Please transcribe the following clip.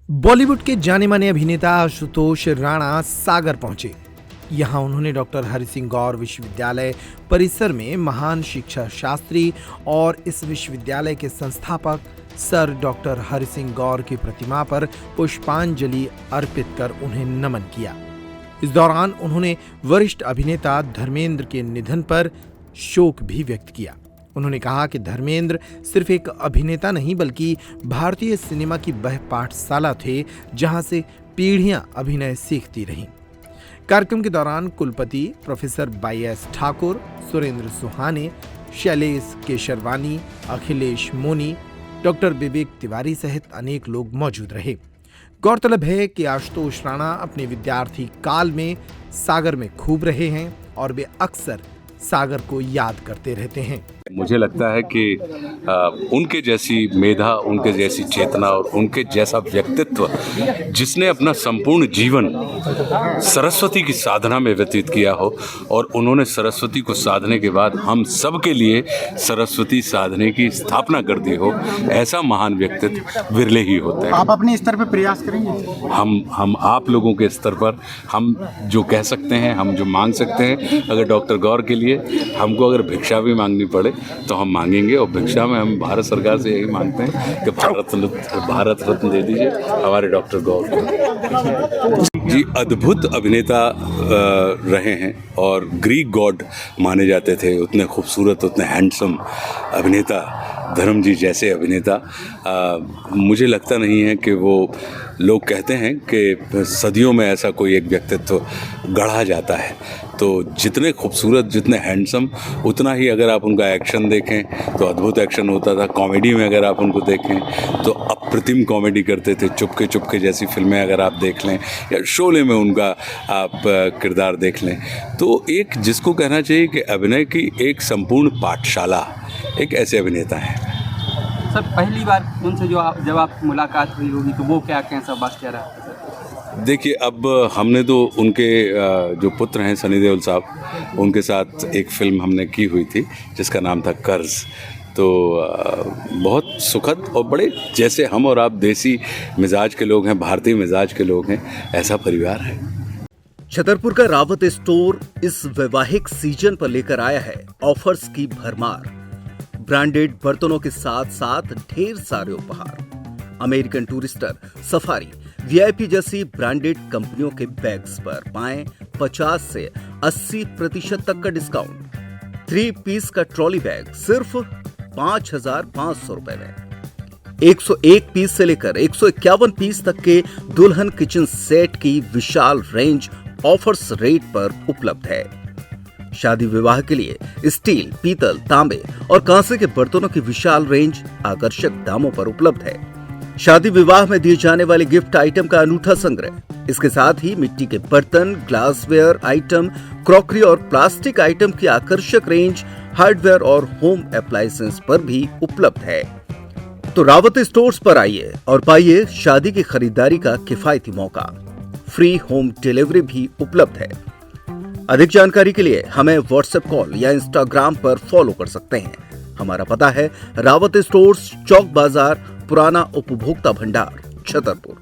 बॉलीवुड के जाने माने अभिनेता आशुतोष राणा सागर पहुंचे। यहां उन्होंने डॉक्टर हरि सिंह गौर विश्वविद्यालय परिसर में महान शिक्षा शास्त्री और इस विश्वविद्यालय के संस्थापक सर डॉक्टर हरि सिंह गौर की प्रतिमा पर पुष्पांजलि अर्पित कर उन्हें नमन किया। इस दौरान उन्होंने वरिष्ठ अभिनेता धर्मेंद्र के निधन पर शोक भी व्यक्त किया। उन्होंने कहा कि धर्मेंद्र सिर्फ एक अभिनेता नहीं बल्कि भारतीय सिनेमा की वह पाठशाला थे जहां से पीढ़ियां अभिनय सीखती रहीं। कार्यक्रम के दौरान कुलपति प्रोफेसर YS ठाकुर, सुरेंद्र सुहाने, शैलेश केशरवानी, अखिलेश मोनी, डॉक्टर विवेक तिवारी सहित अनेक लोग मौजूद रहे। गौरतलब है कि आशुतोष राणा अपने विद्यार्थी काल में सागर में खूब रहे हैं और वे अक्सर सागर को याद करते रहते हैं। मुझे लगता है कि उनके जैसी मेधा, उनके जैसी चेतना और उनके जैसा व्यक्तित्व जिसने अपना संपूर्ण जीवन सरस्वती की साधना में व्यतीत किया हो और उन्होंने सरस्वती को साधने के बाद हम सब के लिए सरस्वती साधने की स्थापना कर दी हो, ऐसा महान व्यक्तित्व विरले ही होते हैं। आप अपने स्तर पर प्रयास करेंगे? हम आप लोगों के स्तर पर हम जो कह सकते हैं, हम जो मांग सकते हैं, अगर डॉक्टर गौर के लिए हमको अगर भिक्षा भी मांगनी पड़े तो हम मांगेंगे। और भिक्षा में हम भारत सरकार से यही मांगते हैं कि भारत रत्न दे दीजिए हमारे डॉक्टर गौर को। जी, अद्भुत अभिनेता रहे हैं और ग्रीक गॉड माने जाते थे। उतने खूबसूरत, उतने हैंडसम अभिनेता, धर्म जी जैसे अभिनेता। मुझे लगता नहीं है कि वो, लोग कहते हैं कि सदियों में ऐसा कोई एक व्यक्तित्व गढ़ा जाता है। तो जितने खूबसूरत, जितने हैंडसम, उतना ही अगर आप उनका एक्शन देखें तो अद्भुत एक्शन होता था। कॉमेडी में अगर आप उनको देखें तो अप्रतिम कॉमेडी करते थे। चुपके चुपके जैसी फिल्में अगर आप देख लें या शोले में उनका आप किरदार देख लें, तो एक जिसको कहना चाहिए कि अभिनय की एक संपूर्ण पाठशाला एक ऐसे अभिनेता हैं। सर, पहली बार उनसे जब आप मुलाकात हुई होगी तो वो कैसा वाक़या रहा? देखिए, अब हमने तो उनके जो पुत्र हैं सनी देओल साहब, उनके साथ एक फिल्म हमने की हुई थी जिसका नाम था कर्ज। तो बहुत सुखद और बड़े, जैसे हम और आप देसी मिजाज के लोग हैं, भारतीय मिजाज के लोग हैं, ऐसा परिवार है। छतरपुर का रावत स्टोर इस वैवाहिक सीजन पर लेकर आया है ऑफर्स की भरमार। ब्रांडेड बर्तनों के साथ साथ ढेर सारे उपहार। अमेरिकन टूरिस्टर, सफारी, VIP जैसी ब्रांडेड कंपनियों के बैग्स पर पाएं 50 से 80% तक का डिस्काउंट। 3 पीस का ट्रॉली बैग सिर्फ 5,500 रुपए में। 101 पीस से लेकर 151 पीस तक के दुल्हन किचन सेट की विशाल रेंज ऑफर्स रेट पर उपलब्ध है। शादी विवाह के लिए स्टील, पीतल, तांबे और कांसे के बर्तनों की विशाल रेंज आकर्षक दामों पर उपलब्ध है। शादी विवाह में दिए जाने वाले गिफ्ट आइटम का अनूठा संग्रह, इसके साथ ही मिट्टी के बर्तन, ग्लासवेयर आइटम, क्रॉकरी और प्लास्टिक आइटम की आकर्षक रेंज हार्डवेयर और होम अप्लायंसेस पर भी उपलब्ध है। तो रावत स्टोर्स पर आइए और पाइए शादी की खरीदारी का किफायती मौका। फ्री होम डिलीवरी भी उपलब्ध है। अधिक जानकारी के लिए हमें व्हाट्सएप कॉल या इंस्टाग्राम पर फॉलो कर सकते हैं। हमारा पता है रावत स्टोर्स, चौक बाजार, पुराना उपभोक्ता भंडार, छतरपुर।